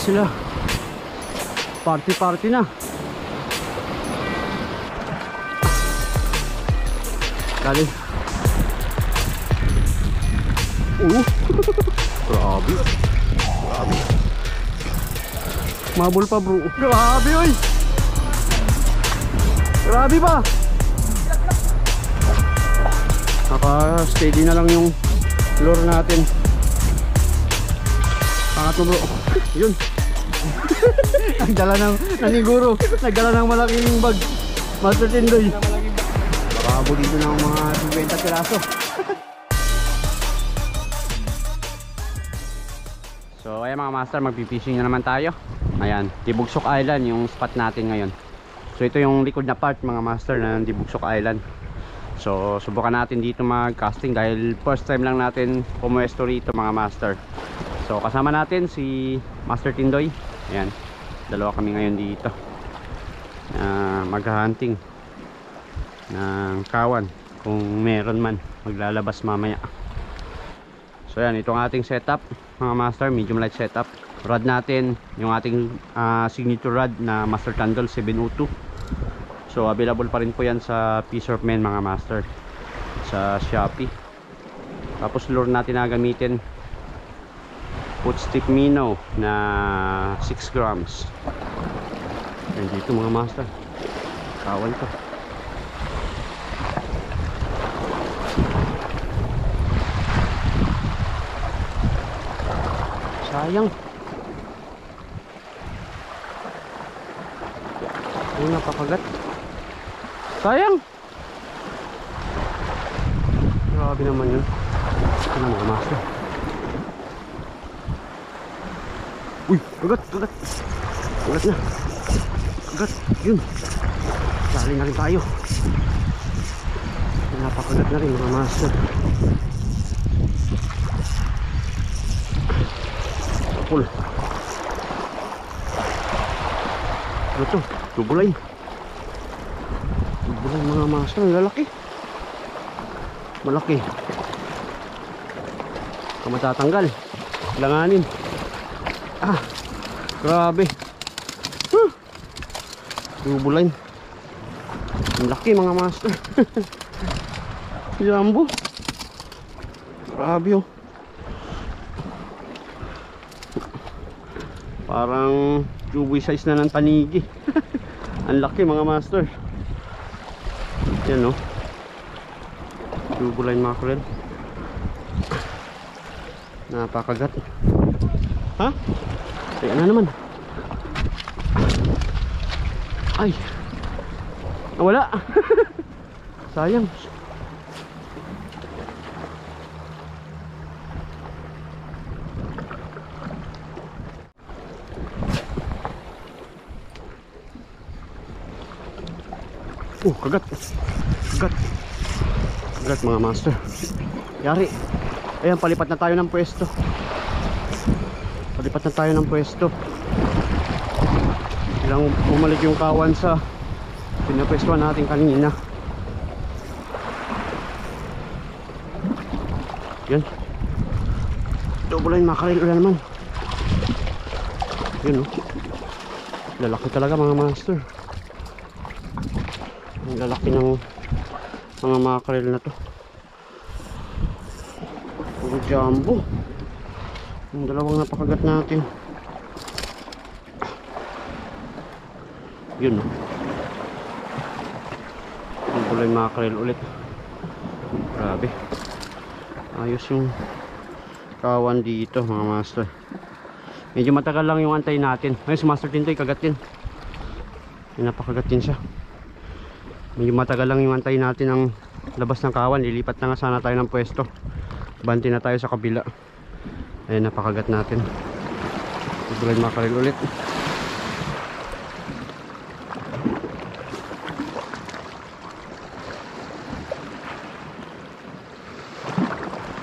sila. Party na. Dali. Grabe. Grabe. Mabul pa bro. Grabe oy. Grabe ba? Naka-steady na lang yung lure natin. Pangatlo bro. Yun. Nagdala ng naniguro. Nagdala ng malaking bag. Master Tindoy. Baka dito ng mga 50 piraso. So ayan mga master, magpipishing na naman tayo. Ayan, Dibugsok Island yung spot natin ngayon. So ito yung likod na part mga master ng Dibugsok Island. So subukan natin dito mag-casting dahil first time lang natin pumuesto rito mga master. So kasama natin si Master Tindoy. Ayan, dalawa kami ngayon dito mag-hunting ng kawan kung meron man, maglalabas mamaya. So yan, itong ating setup mga master, medium light setup. Rod natin, yung ating signature rod na Master Candle 702. So available pa rin po yan sa Fisherman mga master, sa Shopee. Tapos lure natin na gamitin, Footstick Minnow na 6 grams. Yan dito mga master, kawan to. Sayang. Ay, napakagat. Sayang. Grabe naman yun. Ano mga master. Uy, kagat. Kagat na. Kagat. Yun. Dali na rin tayo. Napakagat na rin mga master. Full. Ano to? Tubulay. Tubulay mga master. Lalaki. Malaki. Matatanggal. Langanin. Grabe. Tubulay. Ang laki mga master. Jumbo. Grabe oh. Parang cuboy size na ng panigi. Ang laki mga master. Yan o. Tubuline mackerel. Napakagat. Ha? Ayan na naman. Ay. Nawala. Sayang. Kagat. Kagat mga master. Yari. Ayan, palipat na tayo ng pwesto. Ilang bumalik yung kawan sa pinapwestuhan natin kanina. Yan. Tubuline mackerel ulit naman. Yun o. Lalaki talaga mga master. Ang lalaki ng mga mackerel na to. Puro jumbo. Yung dalawang napakagat natin. Yun o. Yung kulay mackerel ulit. Grabe. Ayos yung kawan dito mga master. Medyo matagal lang yung antay natin. Ayun si Master Tindoy kagat din. Napakagat din siya. Medyo matagal lang yung antay natin ang labas ng kawan. Lilipat na nga sana tayo ng pwesto. Banti na tayo sa kabila. Ayun, napakagat natin. Tubuline mackerel ulit.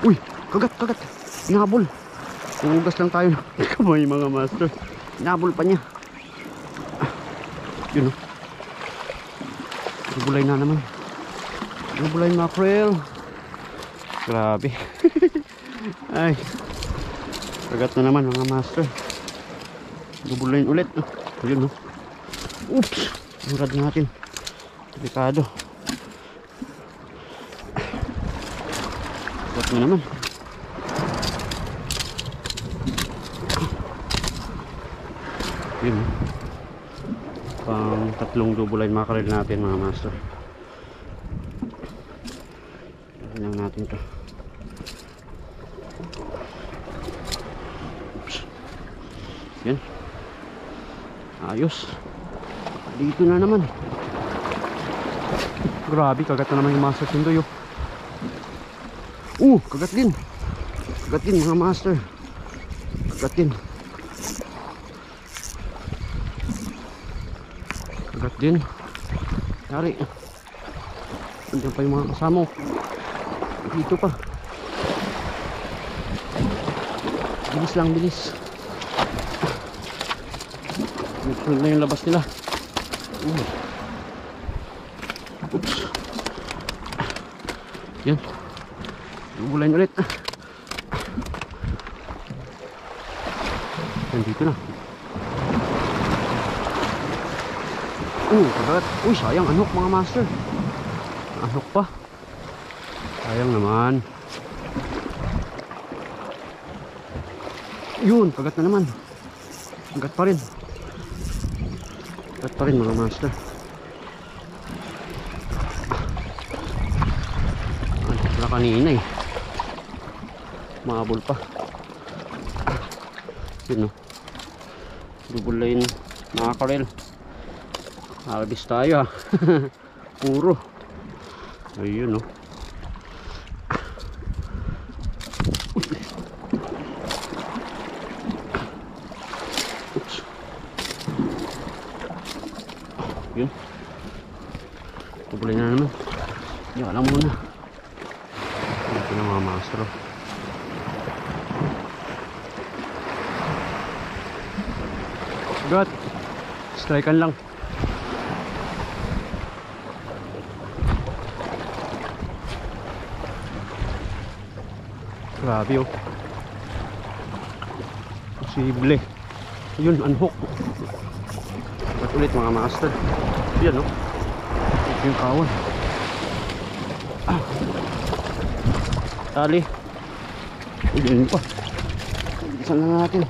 Uy, kagat. Inabol. Ugas lang tayo. Kamay mga master. Inabol pa niya. Yun o. Tubulay na naman. Tubulay mackerel. Grabe. Ay. Kagat na naman mga master. Double line ulit. Ayun, no. Oops. Ang rad natin. Delikado. Ba't mo naman? Yun, no. Pang tatlong double line mackerel natin mga master. Lang natin to. Oops. Yan. Ayos. Dito na naman. Grabe, kagat na naman yung master tindoy. Kagat din. Kagat din mga master. Kagat din. Kagat din. Yari. Andiyan pa yung mga kasama. Dito pa. Bilis lang, bilis. Sunod na yung labas nila. Oops. Yan. Bulayin ulit. Nandito na. Kagat. Sayang, anok mga master. Anok pa. Sayang naman. Yun, kagat na naman. Kagat pa rin. Kagat pa rin mga master. Wala kanina eh. Mahabol pa. Yun, no. Double line mackerel. Harvest tayo, ha. Puro. Ayun, no. Oops. Yun. Double line na naman. Yan lang muna. Ito na mga master. Got. Strikean lang. Grabe, oh. Posible. Yun, unhook. Got ulit mga master. Yan, oh. Ito yung kawan. Tali. Yun pa. Bilisan na natin.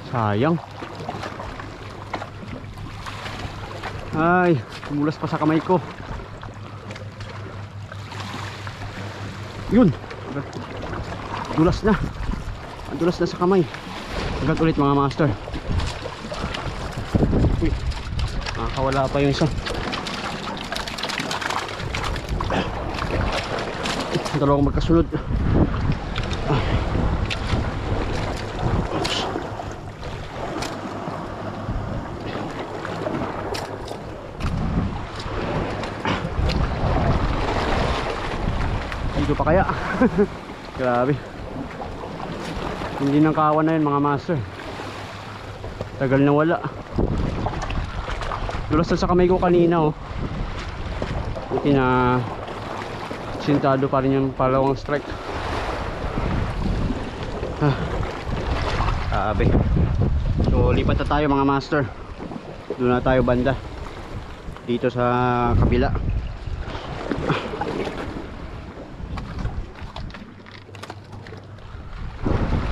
Sayang. Ay, tumulas pa sa kamay ko. Yun. Dulas na. Dulas na sa kamay. Agad ulit mga master. Uy. Nakakawala pa yung isa. Dalawang magkasunod. Dito pa kaya? Grabe. Hindi nang kawan na yun mga master. Tagal na wala. Dulas na sa kamay ko kanina, oh. Buti na sintado pa rin yung palawang strike. Grabe. So lipat na tayo mga master. Doon na tayo banda. Dito sa kabila.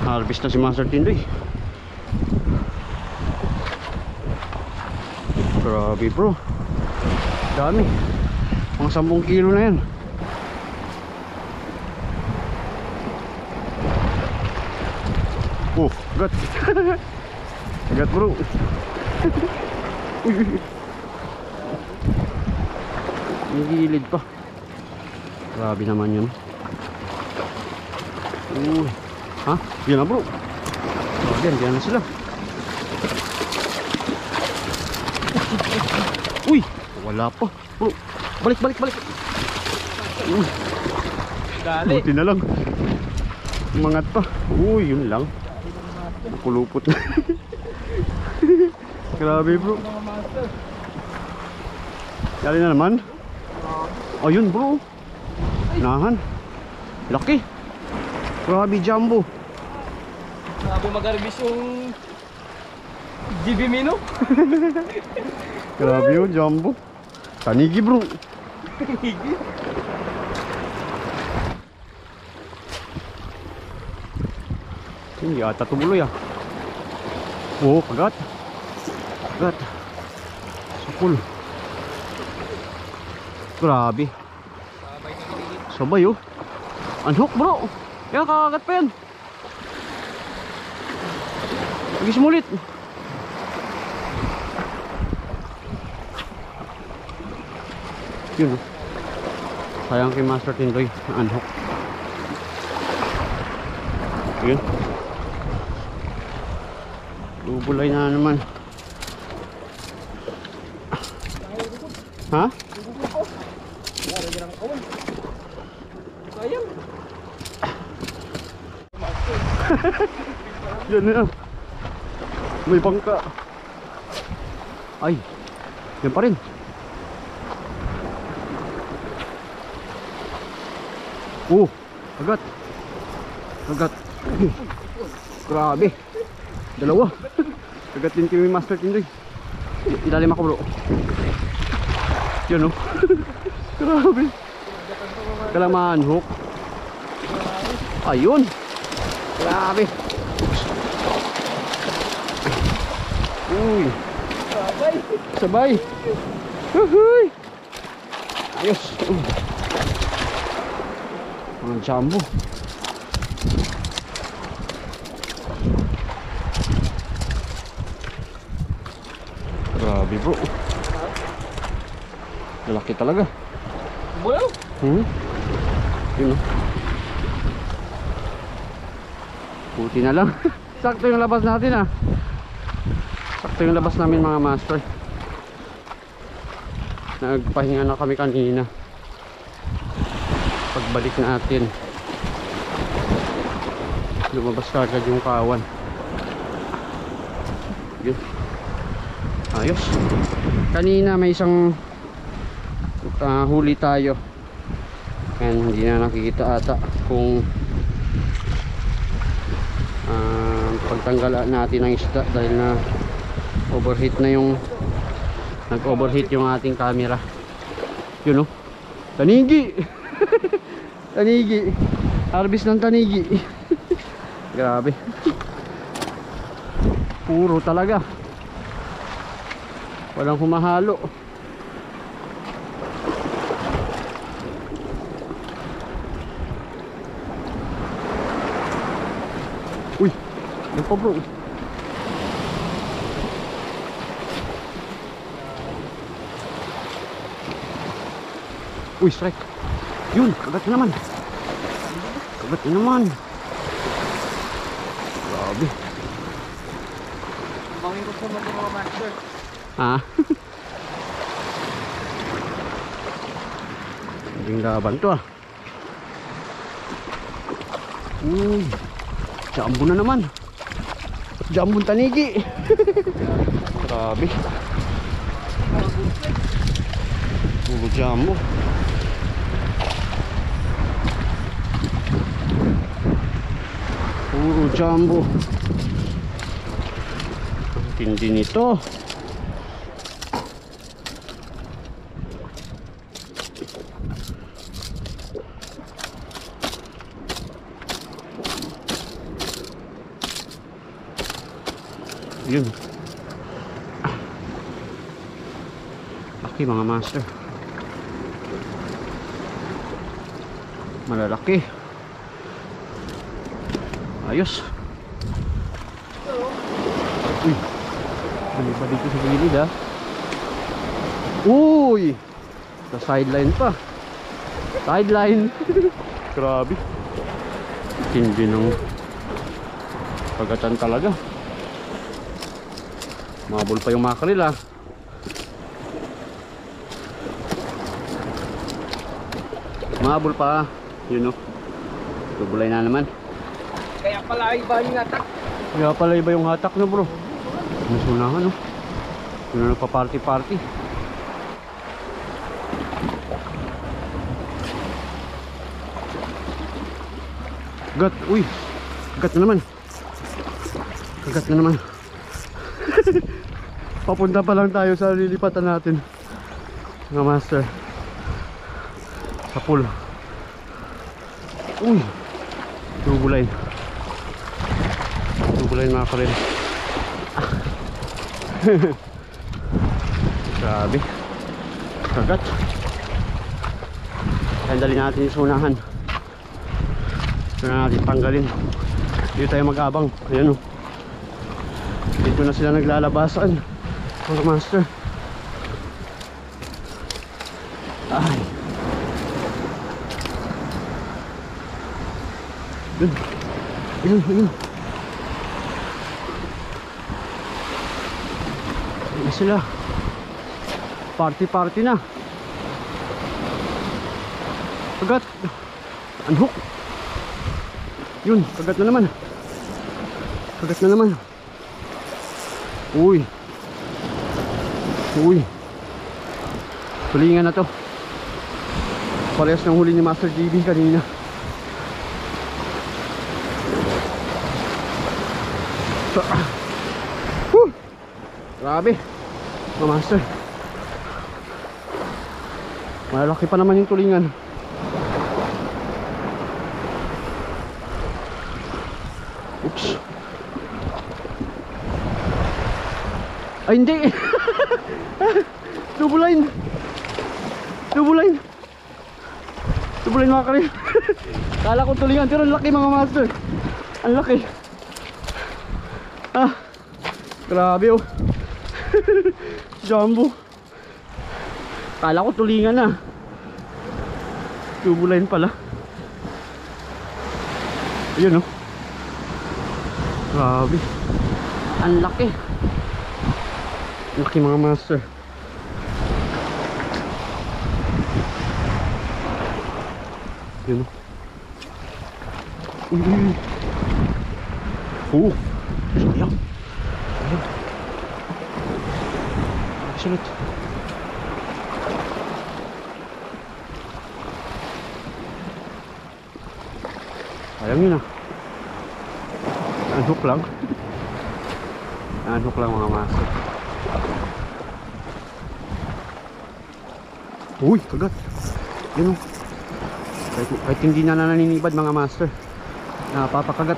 Harvest na si Master Tindoy. Grabe bro. Dami. Mga 10 kilo na yan. Gat. Gat bro. Nagilid pa. Grabe naman yun. Ha? Yan na bro. Diyan na sila. Uy, wala pa bro. Balik. Dali. Buti na lang. Umangat pa. Uy, yun lang. Kulupot na. Grabe bro. Mga master. Yari na naman. Ayun bro. Nahan. Laki. Grabe jumbo. Sabi mag-arbis yung GB Mino. Grabe yun jumbo. Tanigi bro. Higi. Hindi ata tumuloy ah. Oh, kagat. Kagat. Sukul. Grabe. Sabay oh. Unhook bro. Yan, kakagat pa yan. Lagi sumulit. Yun oh. Sayang kay Master Tindoy. Unhook. Yun. Bubulay na naman. Ha? Sayang. Yan na. May bangka. Ay. Yan pa rin. Oh, agad. Agad. Grabe. Dalawa. Agad din kami Master Tindoy. Ilalim ako bro. Yun oh. Grabe. Kalaman hook. Ayun. Grabe. Uy. Sabay. Sabay. Uhuy. Ayos. Mga jumbo. Grabe bro. Lalaki talaga. Bulaw. Yun oh. Puti na lang. Sakto yung labas natin ah. Sakto yung labas namin mga master. Nagpahinga na kami kanina. Pagbalik natin, lumabas kagad yung kawan. Yun. Ayos. Kanina may isang huli tayo. Ayan, hindi na nakikita ata kung pagtanggal natin ng isda dahil na overheat na yung nag-overheat yung ating camera. Yun oh. Tanigi. Tanigi. Harvest ng tanigi. Grabe. Puro talaga. Walang humahalo. Uy, yan pa bro. Uy, strike. Yun, kagat na naman. Kagat na naman. Grabe. Mangikot naman yung mga master. Ha? Hindi laban to ah. Uy, jumbo na naman. Jumbo tanigi. Grabe. Puro jumbo. Puro jumbo. Ang tindi nito. Yun. Laki mga master. Malalaki. Ayos. Uy. Ano ba dito sa gilid ah? Uy. Sa sideline pa. Sideline. Grabe. Tindi ng pagatan talaga. Mabul pa yung makrel ah. Mabul pa. Yun o. Tubulay na naman. Kaya pala iba yung atak. Kaya pala iba yung hatak na bro. Masunahan o. Yun na nagpa-party-party. Kagat, uy. Kagat na naman. Kagat na naman. Papunta pa lang tayo sa lilipatan natin, mga master. Sa pool. Uy. Tubulain. Tubulain mga karin. Grabe. Kagat. Kaya dali natin yung sunahan. Ito na natin tanggalin. Dito tayo mag-abang. Ayan o. Dito na sila naglalabasan, mga master. Ay. Yun. Yun, yun. Ayan sila. Party-party na. Kagat. Unhook. Yun, kagat na naman. Kagat na naman. Uy. Uy. Tulingan na to. Parehas ng huli ni Master GB kanina. Grabe, mga master. Malaki pa naman yung tulingan. Oops. Ay hindi. Double line. Double line. Double line mga karin. Kala ko tulingan pero ang laki mga master. Ang laki. Ah, grabe oh. Jumbo. Kala ko tulingan na. Double line pala. Ayun oh. Grabe. Ang laki. Ang laki mga master. Yun oh. Oh. Sayang. Sayang. Sulit. Sayang yun ah. Unhook lang. Unhook lang mga master. Uy, kagat. Yun o. Kahit hindi na naninibad mga master, napapakagat.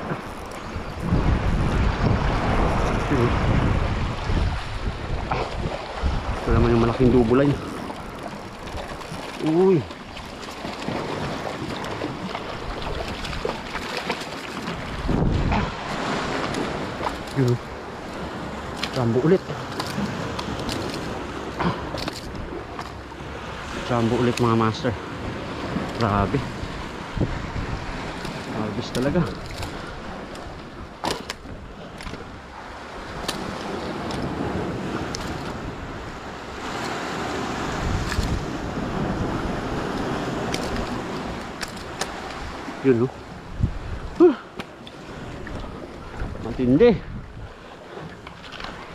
Ito naman yung malaking dubulay. Uy. Yun. Jumbo ulit. Jumbo ulit mga master. Grabe. Harvest talaga. Yun no. Matindi.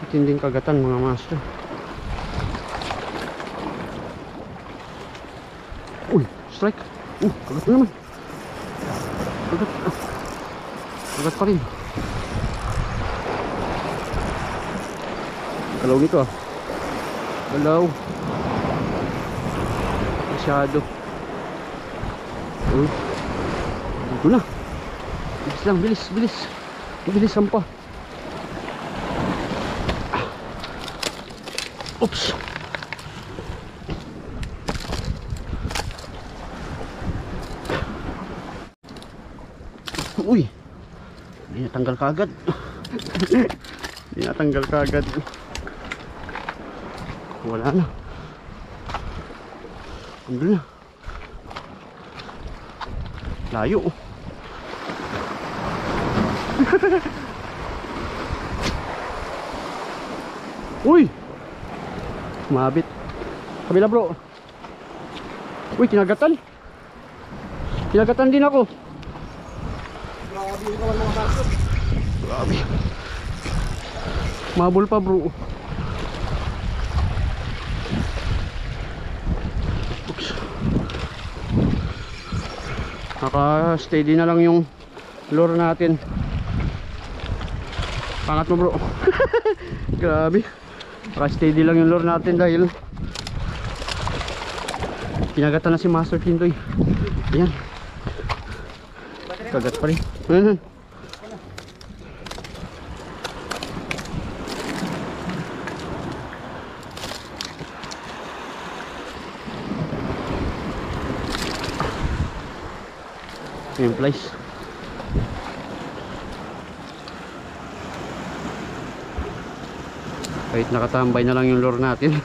Matinding kagatan mga master. Uy, strike. Kagat na naman. Kagat. Kagat pa rin. Galaw nito ah. Galaw. Masyado. Uy. Dito na. Bilis lang, bilis, bilis. Bilis sampa. Oops. Uy. Hindi natanggal kagad. Hindi natanggal kagad. Wala na. Andun na. Layo. Uy. Mabit. Kabila bro. Uy, kinagatan. Kinagatan din ako. Grabe. Mabul pa bro. Naka-steady na lang yung lure natin. Pangat mo bro. Grabe. Naka-steady lang yung lure natin dahil pinagatan na si Master Tintoy. Ayan. Kagat pa rin. Ayan. Ayan place. Kahit nakatambay na lang yung lure natin.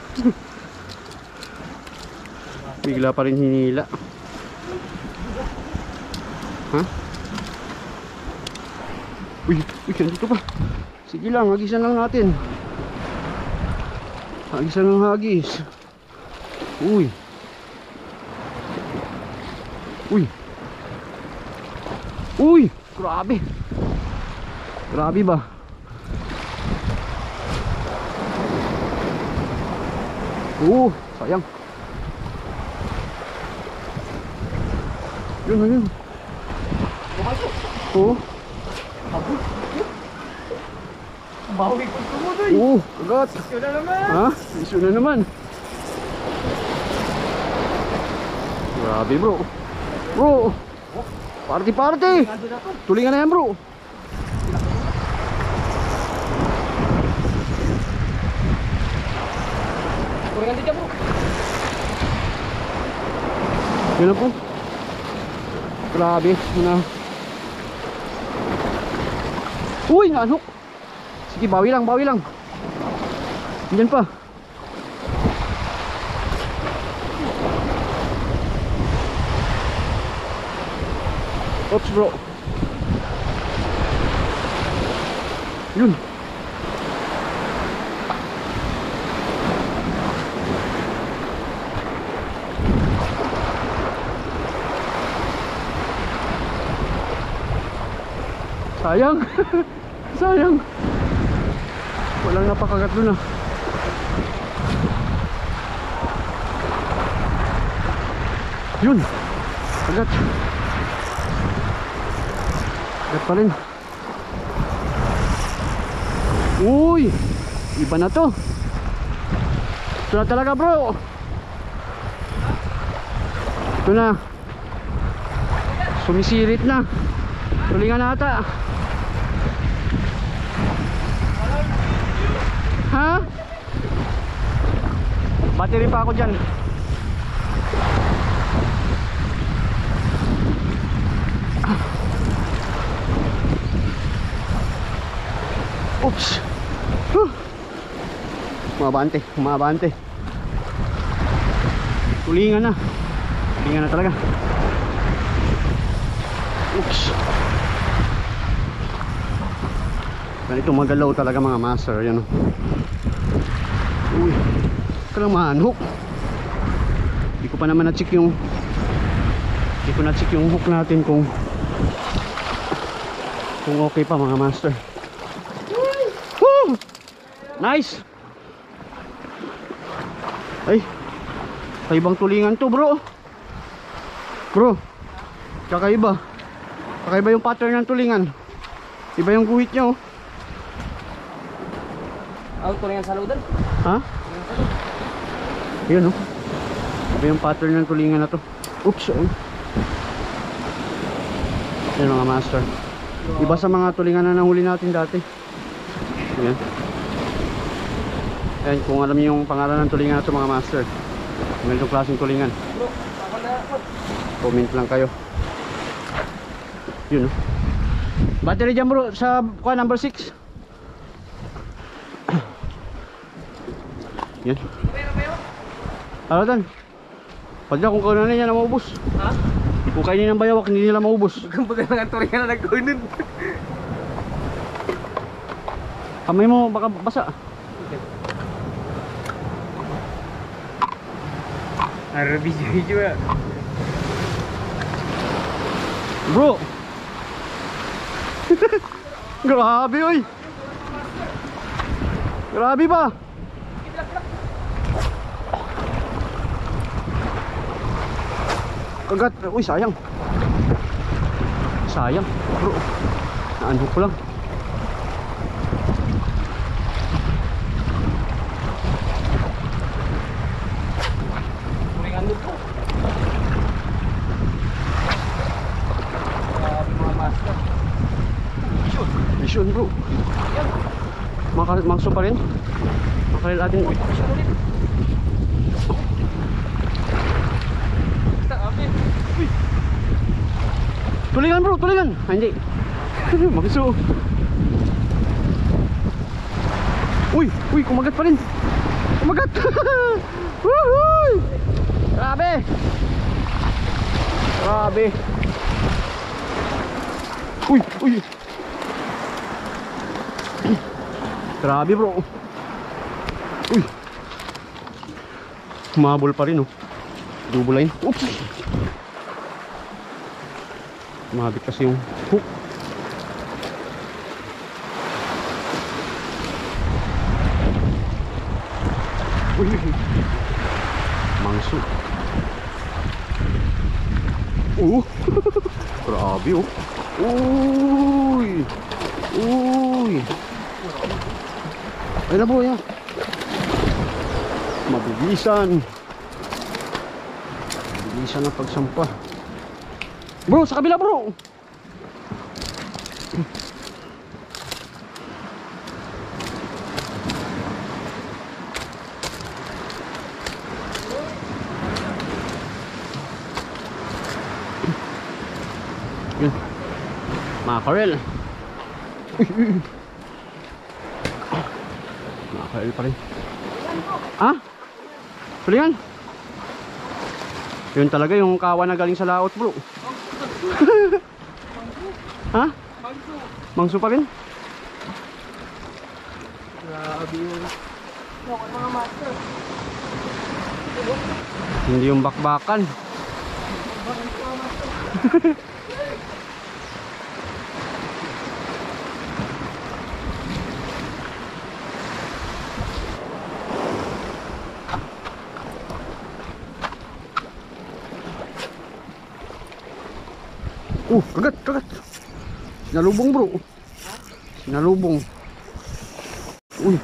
Bigla pa rin hinila. Ha? Uy, nandito pa. Sige lang, hagisan lang natin. Hagisan ng hagis. Uy. Uy. Uy, grabe. Grabe ba? Sayang. Yun. Bawi ko tumudoy. Kagat. Isyo na naman. Ha? Isyo na naman. Grabe bro. Bro. Party. Tulingan na yan bro. Kuringan dito bro. Yun na po. Grabe. Uy, naanok. Sige, bawi lang. Diyan pa. Oops bro. Yun. Sayang. Sayang. Walang napakagat dun ah. Yun. Kagat. Kagat pa rin. Uy. Iba na to. Ito na talaga bro. Ito na. Sumisirit na. Tulingan na ata. Ha? Battery pa ako dyan. Oops. Umabante. Tulingan na talaga. Oops. Ganito magalaw talaga mga master. Yan o. Uy, kalang manhook. Hindi ko pa naman na-check yung hook natin kung okay pa mga master. Woo! Nice. Ay, kaibang tulingan to bro. Kakaiba yung pattern ng tulingan. Iba yung guhit niya oh. Tulingan sa ludan. Ha? Yun oh. Iba yung pattern ng tulingan na to. Oops. Yan mga master. Iba sa mga tulingan na nahuli natin dati. Ayan. Ayan, kung alam niyo yung pangalan ng tulingan na to mga master, ganitong klaseng tulingan, comment lang kayo. Yun oh. Battery dyan bro sa number 6. Yan. Ano tan? Pagka kung kaunan niya na maubos. Ha? Kung kainin ng bayawak hindi nila maubos. Baga nga tulingan na nagkunin. Kamay mo baka basa. Video ya. Bro. Grabe oy. Grabe ba? Kagat. Uy sayang. sayang bro, naano ko lang. Turingan doon po. Grabe mga master. Shoot. Mission bro, Yan. mangso pa rin, makaril atin. Shoot ulit. Grabe. Uy. Tulingan bro, tulingan. Ah, hindi. Magso. Uy, uy, kumagat pa rin. Kumagat. Woohoo! Grabe. Grabe. Uy, uy. Grabe bro. Uy. Humabol pa rin oh. Double line. Oops. Mabit kasi yung hook. Uy, mangso. Grabe oh. Uy. Uy. Ay na bro yan. Mabilisan. Mabilisan ang pagsampa. Bro, sa kabila bro. Yun. Makarel. Makarel pa rin. Ah? Tulingan. Yun talaga yung kawan na galing sa laot bro. Ha? Mangso. Mangso pa rin? Grabe yun. Mga master. Hindi yung bakbakan. Kagat, kagat. Sinalubong bro. Sinalubong. Uy.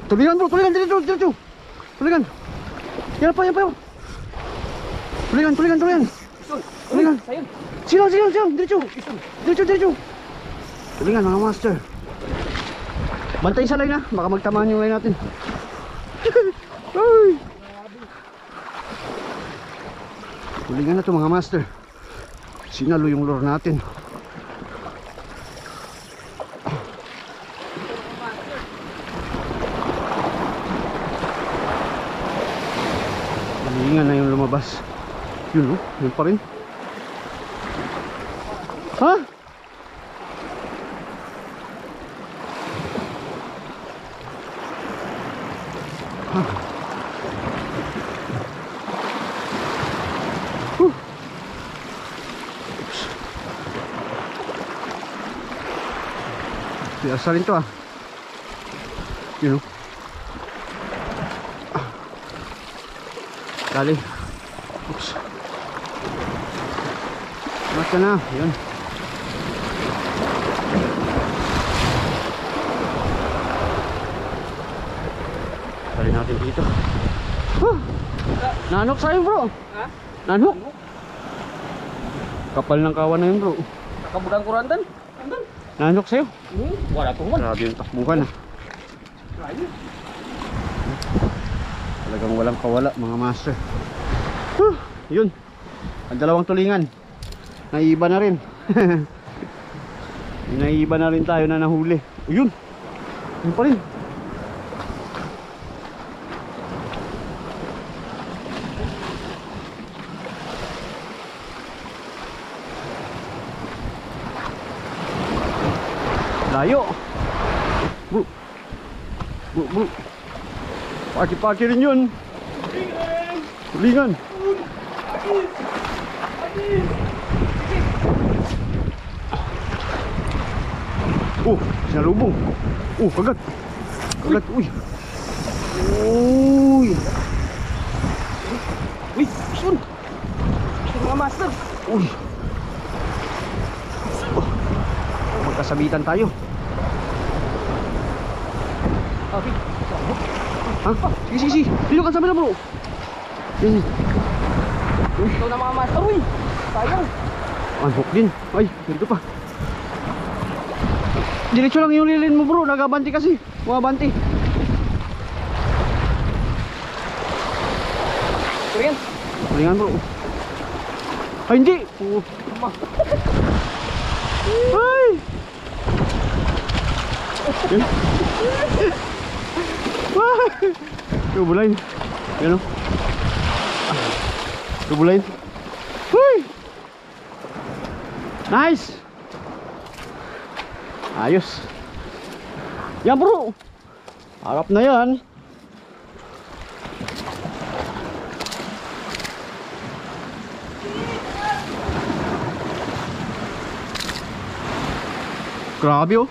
Tulingan bro, tulingan, dito, dito. Tulingan. Yan pa, yan pa. Tulingan, tulingan, tulingan. Tulingan. Silang, silang, silang. Dito. Dito, dito. Tulingan mga master. Bantay sa line ha. Baka magtamaan yung line natin. Ay. Tulingan na to mga master. Sinalo yung lure natin. Tulingan na yung lumabas. Yun oh, yun pa rin. Ha? Biasa rin to ah. Yun o. Kali. Oops. Mata na. Yun. Kali natin dito. Nanok sa'yo bro. Ha? Nanok. Kapal ng kawan na yun bro. Nakabudang kurandan. Andan. Nanok sa'yo. Wala to man. Grabe yung takbuhan ah. Talagang walang kawala mga master. Yun. Ang dalawang tulingan. Naiiba na rin. Naiiba na rin tayo na nahuli. Yun. Yun pa rin. Layo. Bro. Bro, bro. Paki-paki rin yun. Tulingan. Sinalubong. Kagat. Kagat, uy. Uy. Uy, sun. Sun mga master. Uy. Magkasabitan tayo. Okay. Ha? Sige, sige, sige. Dito ka sa na bro. Yan. Ito na mga master. Uy! Sayang. Hook din. Ay, dito pa. Diretso lang yung lilin mo bro. Nagabanti kasi. Bumabanti. Kuyan. Palingan bro. Ay, hindi. Ay. Yan. Tubulain. Yan o. Tubulain. Huy. Nice. Ayos. Yan bro. Harap na yan. Grabe oh.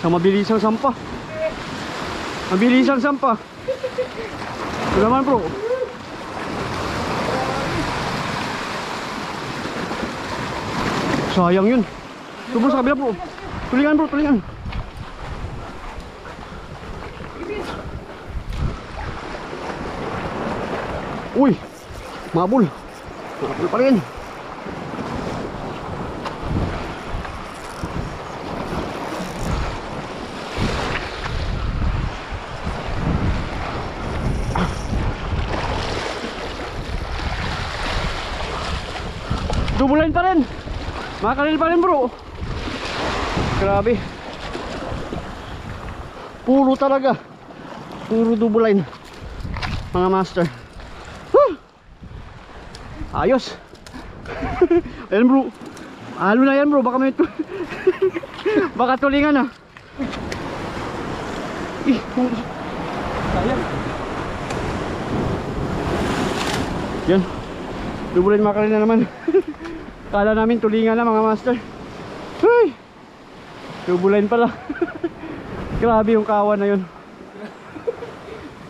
Sa mabilisang sampa. Mabilisang sampa. Ito naman bro. Sayang yun. Ito bro sa kabila bro. Tulingan bro, tulingan. Uy, mabul. Mabul pa rin. Dubulain pa rin. Makalil pa rin bro. Grabe. Puro talaga. Puro dubulain. Mga master. Ayos. Ayan bro. Halo na yan bro. Baka may baka tulingan ah. Sayang. Yan. Dubulain makalil na naman. Kala namin tulingan na mga master. Hey! Dubulain pala. Grabe yung kawan na yun.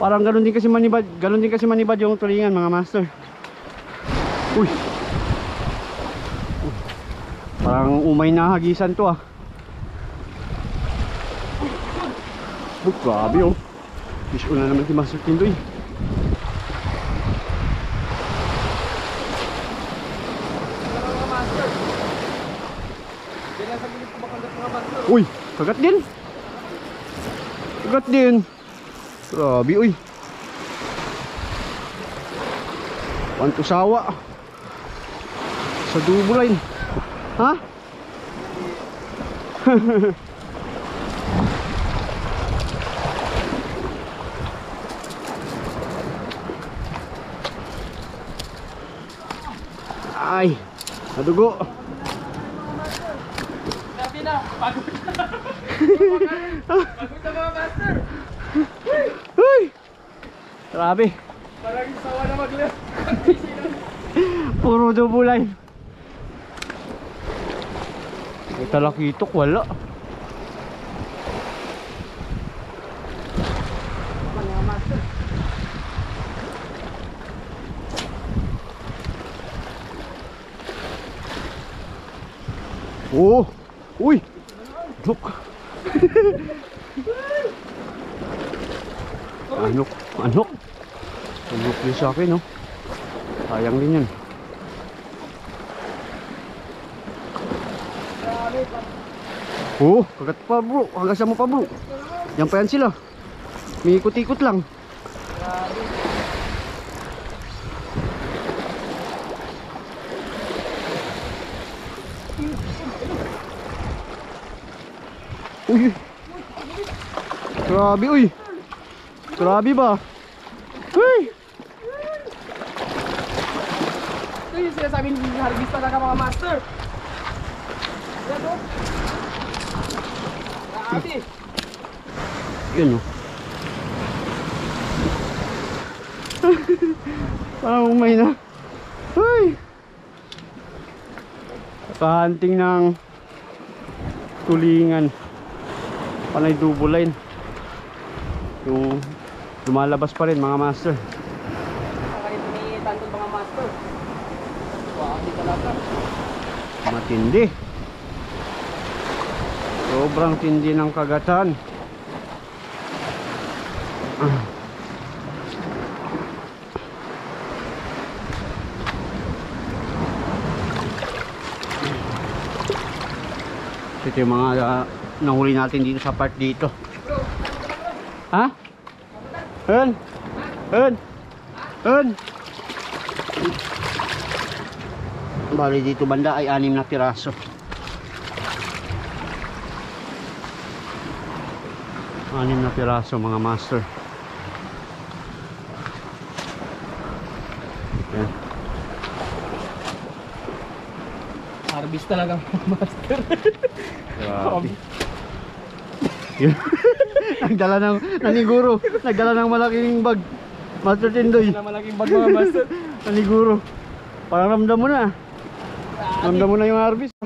Parang ganun din kasi manibad yung tulingan mga master. Uy. Parang umay na hagisan to ah. Grabe oh. Fish on na naman si Master Tindoy. Uy, kagat din. Kagat din. Grabe uy. Pantusawa. Sa dubulain. Ha? Ay, nadugo. Sabi na, pagod na. Pagod na mga master. Uy! Grabe. Parang sawa na maglaro. Puro dubulay. May talakitok, wala. Mga master. Oh! Uy! Anok! Anok! Anok! Anok din sa akin, no? Sayang din yan. Oh! Kagat pa bro! Hagasan mo pa bro! Yan pa yan sila. May ikot-ikot lang. Uy! Grabe uy! Grabe ba? Uy! Ito yung sinasabi ni Harvest talaga mga master. Yan o. Grabe. Yan o. Parang umay na. Uy! Kahanting ng tulingan. Panay double line. Yung lumalabas pa rin mga master. Nakalito ni Tanton mga master. Grabe talaga. Matindi. Sobrang tindi ng kagatan. Ito yung mga nahuli natin dito sa part dito. Ha? Hen? Hen? Hen? Bali dito banda ay 6 na piraso. 6 na piraso mga master. Yan. Harvest talaga mga master. Grabe. Yun. Nagdala ng naniguro. Nagdala ng malaking bag. Master Tindoy. Na malaking bag mga master. Naniguro. Parang ramdam mo na. Ramdam mo na yung harvest.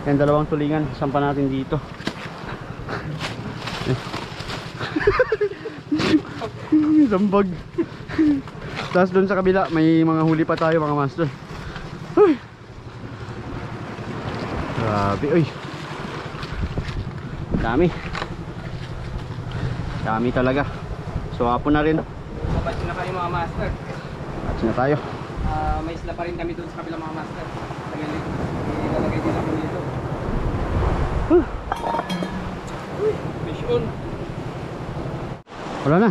Yan, 2 tulingan. Sampa natin dito. Isang bag. Tapos doon sa kabila, may mga huli pa tayo mga master. Uy. Grabe, uy. Dami. Dami talaga. So hapon na rin. Mabatch na kayo mga master. Atch na tayo. May isla pa rin kami doon sa kabila mga master. Ilalagay din ako dito. Fish on. Wala na.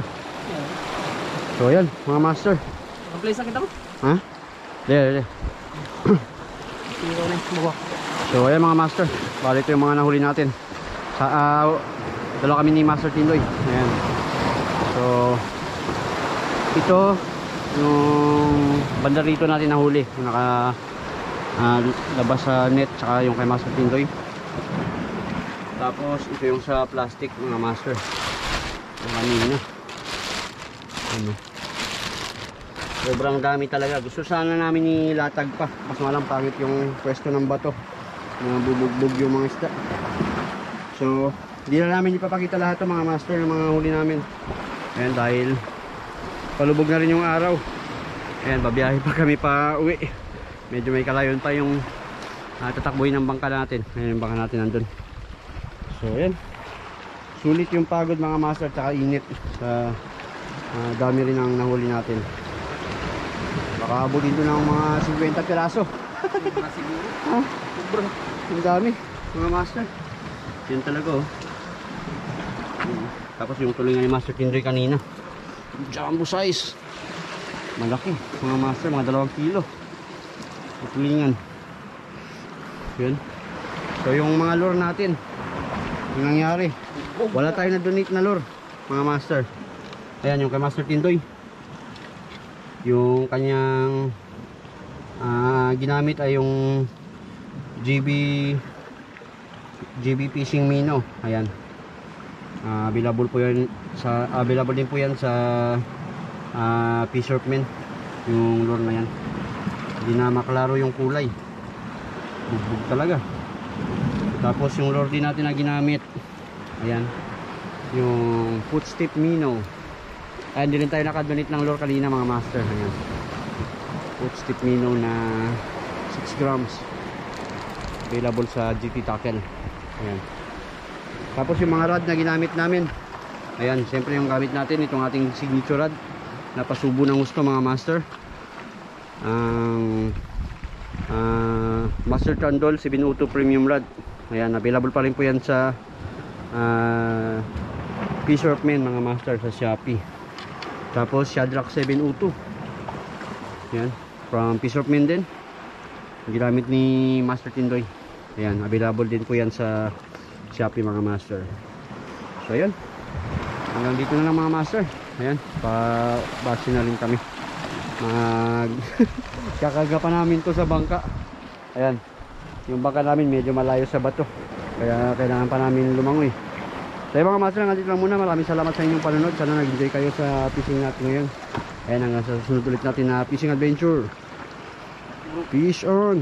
So ayan mga master. Naka-play sa kita mo? Ha? There. Tiro na yung So ayan mga master. Bali ito yung mga nahuli natin. Dalawa kami ni Master Tindoy. Ayan. So ito yung banda rito natin nahuli. Yung naka labas sa net tsaka yung kay Master Tindoy. Tapos ito yung sa plastic mga master. Yung kanina. Ano? Sobrang dami talaga. Gusto sana namin ilatag pa. Mas malang pangit yung pwesto ng bato. Mga bubugbog yung mga isda. So hindi na namin ipapakita lahat ng mga master ng mga huli namin. Ayan, dahil palubog na rin yung araw. Ayan, babiyahe pa kami pa uwi. Medyo may kalayon pa yung tatakbuhin ng bangka natin. Ayan yung bangka natin nandun. So ayan, sulit yung pagod mga master, tsaka init sa dami rin ang nahuli natin. Baka abutin ito ng mga 50 piraso. siguro. Ha? Ang dami mga master. Yan talaga oh. Tapos yung tulingan ni Master Tindoy kanina, jumbo size. Malaki mga master, mga 2 kilo yung tulingan. Yun. So yung mga lure natin, yung nangyari, wala tayo na donate na lure mga master. Ayan yung kay Master Tindoy, yung kanyang ginamit ay yung GB Fishing Mino. Ayan, available din po yan sa Fisherman, yung lure na yan. Hindi na maklaro yung kulay, bugbog talaga. Tapos yung lure din natin na ginamit, ayan, yung Footstep Mino. Ay, hindi rin tayo nakadonate ng lure kanina mga master. Ayan, Footstep Mino na 6 grams, available sa GT Tackle. Ayan. Tapos yung mga rod na ginamit namin, ayan, siyempre yung gamit natin, itong ating signature rod na pasubo ng gusto mga master. Master Trandol 702 Premium Rod. Ayan, available pa rin po yan sa Fisherman mga master sa Shopee. Tapos Shadrack 702. Ayan, from Fisherman din, ginamit ni Master Tindoy. Ayan, available din po yan sa Shopee mga master. So ayan, hanggang dito na lang mga master. Ayan, pa-base na rin kami. Kakaga pa namin to sa bangka. Ayan, yung bangka namin medyo malayo sa bato, kaya kailangan pa namin lumangoy. So mga master, hanggang dito lang muna. Maraming salamat sa inyong panonood. Sana nag-enjoy kayo sa fishing natin ngayon. Ayan, hanggang sa susunod ulit natin na fishing adventure. Fish on!